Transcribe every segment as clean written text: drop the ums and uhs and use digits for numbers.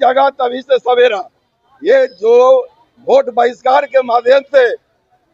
जगा तभी से सवेरा। ये जो वोट बहिष्कार के माध्यम से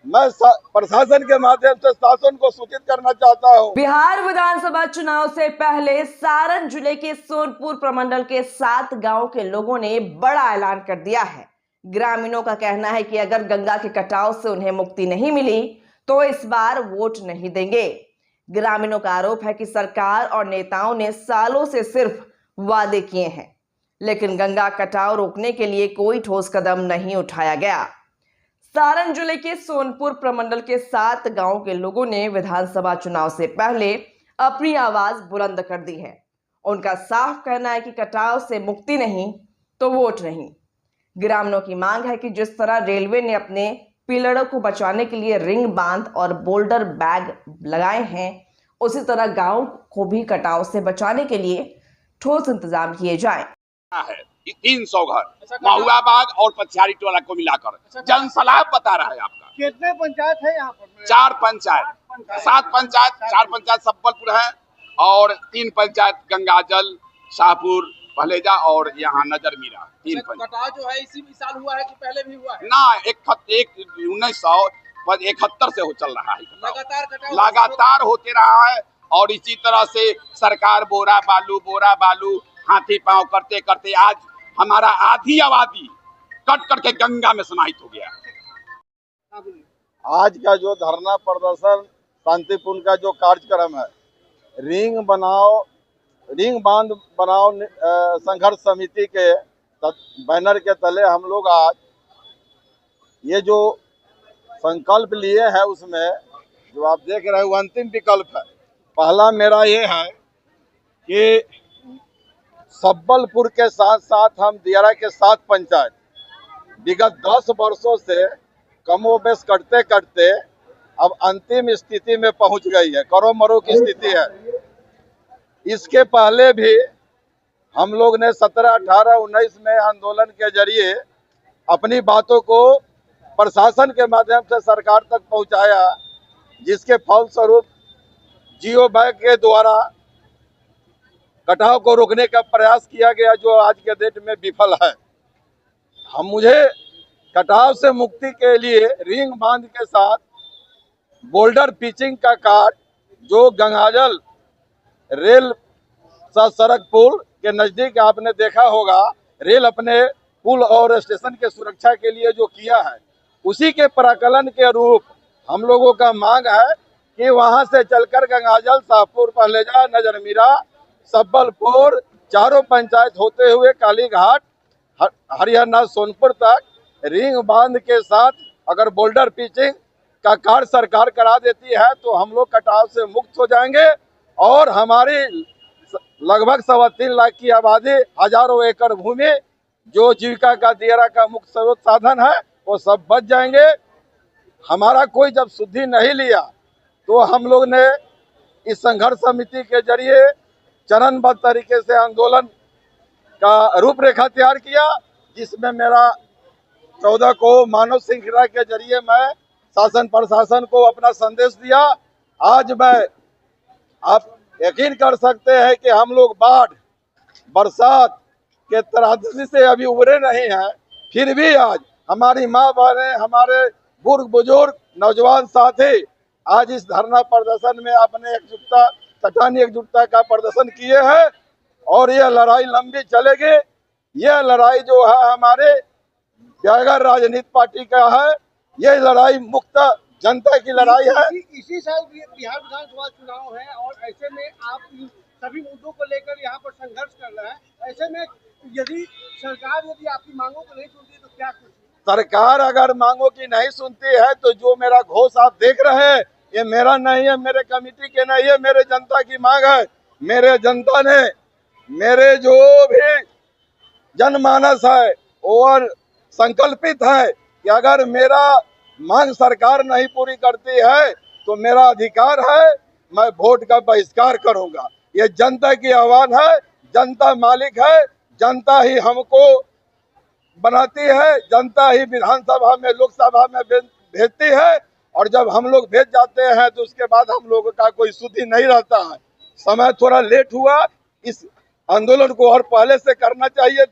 मैं प्रशासन के माध्यम से शासन को सूचित करना चाहता हूँ। बिहार विधानसभा चुनाव से पहले सारण जिले के सोनपुर प्रमंडल के 7 गांव के लोगों ने बड़ा ऐलान कर दिया है। ग्रामीणों का कहना है कि अगर गंगा के कटाव से उन्हें मुक्ति नहीं मिली तो इस बार वोट नहीं देंगे। ग्रामीणों का आरोप है कि सरकार और नेताओं ने सालों से सिर्फ वादे किए हैं, लेकिन गंगा कटाव रोकने के लिए कोई ठोस कदम नहीं उठाया गया। सारण जिले के सोनपुर प्रमंडल के 7 गांवों के लोगों ने विधानसभा चुनाव से पहले अपनी आवाज बुलंद कर दी है। उनका साफ कहना है कि कटाव से मुक्ति नहीं तो वोट नहीं। ग्रामीणों की मांग है कि जिस तरह रेलवे ने अपने पिलरों को बचाने के लिए रिंग बांध और बोल्डर बैग लगाए हैं, उसी तरह गांव को भी कटाव से बचाने के लिए ठोस इंतजाम किए जाएं। 300 घर महुआ बाग और पछाड़ी टोला को मिलाकर जनसलाह बता रहा है आपका। कितने पंचायत है यहाँ पर? 4 पंचायत, 7 पंचायत, 4 पंचायत सब्बलपुर है और 3 पंचायत गंगाजल, शाहपुर, भलेजा और यहाँ नजर मीरा। 3 पंचायत। कटाव जो है इसी साल हुआ है कि पहले भी हुआ है? ना, 1971 से चल रहा है। लगातार होते रहा है और इसी तरह से सरकार बोरा बालू हाथी पांव करते करते आज हमारा आधी आबादी कट करके गंगा में समाहित हो गया। आज का जो धरना प्रदर्शन शांतिपूर्ण का जो कार्यक्रम है, रिंग बांध बनाओ संघर्ष समिति के बैनर के तले हम लोग आज ये जो संकल्प लिए हैं, उसमें जो आप देख रहे हैं वो अंतिम विकल्प है। पहला मेरा ये है कि सब्बलपुर के साथ साथ हम दियारा के 7 पंचायत विगत 10 वर्षों से कमोबेश करते करते अब अंतिम स्थिति में पहुंच गई है, करो मरो की स्थिति है। इसके पहले भी हम लोग ने 17, 18, 19 में आंदोलन के जरिए अपनी बातों को प्रशासन के माध्यम से सरकार तक पहुंचाया, जिसके फलस्वरूप जियो बैंक के द्वारा कटाव को रोकने का प्रयास किया गया, जो आज के डेट में विफल है। मुझे कटाव से मुक्ति के लिए रिंग बांध के साथ बोल्डर पिचिंग का कार्य जो गंगाजल रेल सड़क पुल के नजदीक आपने देखा होगा, रेल अपने पुल और स्टेशन के सुरक्षा के लिए जो किया है, उसी के प्राकलन के रूप हम लोगों का मांग है कि वहां से चलकर गंगाजल, शाहपुर, पहलेजा, नजरमीरा, सब्बलपुर, चारों पंचायत होते हुए कालीघाट, हरियाणा, सोनपुर तक रिंग बांध के साथ अगर बोल्डर पिचिंग का कार्य सरकार करा देती है तो हम लोग कटाव से मुक्त हो जाएंगे और हमारी लगभग 3.25 लाख की आबादी, हजारों एकड़ भूमि जो जीविका का दियारा का मुख्य स्रोत साधन है, वो सब बच जाएंगे। हमारा कोई जब शुद्धि नहीं लिया तो हम लोग ने इस संघर्ष समिति के जरिए चरणबद्ध तरीके से आंदोलन का रूपरेखा तैयार किया, जिसमें मेरा 14 को मानव श्रृंखला के जरिए मैं शासन प्रशासन को अपना संदेश दिया। आज आप यकीन कर सकते हैं कि हम लोग बाढ़ बरसात के त्रासदी से अभी उबरे नहीं हैं, फिर भी आज हमारी माँ बहनें, हमारे बुजुर्ग बुजुर्ग नौजवान साथी आज इस धरना प्रदर्शन में अपने एकजुटता का प्रदर्शन किए हैं और यह लड़ाई लंबी चलेगी। यह लड़ाई जो है हमारे बगैर राजनीति पार्टी का है, यह लड़ाई मुक्त जनता की लड़ाई है। इसी साल बिहार विधानसभा चुनाव है और ऐसे में आप सभी मुद्दों को लेकर यहाँ पर संघर्ष कर रहे हैं। ऐसे में यदि सरकार आपकी मांगों को नहीं सुनती तो क्या कुछ? सरकार अगर मांगों की नहीं सुनती है तो जो मेरा घोष आप देख रहे हैं, ये मेरा नहीं है, मेरे कमेटी के नहीं है, मेरे जनता की मांग है। मेरे जनता ने, मेरे जो भी जनमानस है और संकल्पित है कि अगर मेरा मांग सरकार नहीं पूरी करती है तो मेरा अधिकार है, मैं वोट का बहिष्कार करूंगा। ये जनता की आह्वान है, जनता मालिक है, जनता ही हमको बनाती है, जनता ही विधानसभा में, लोकसभा में भेजती है और जब हम लोग भेज जाते हैं तो उसके बाद हम लोगों का कोई शुद्धि नहीं रहता है। समय थोड़ा लेट हुआ, इस आंदोलन को और पहले से करना चाहिए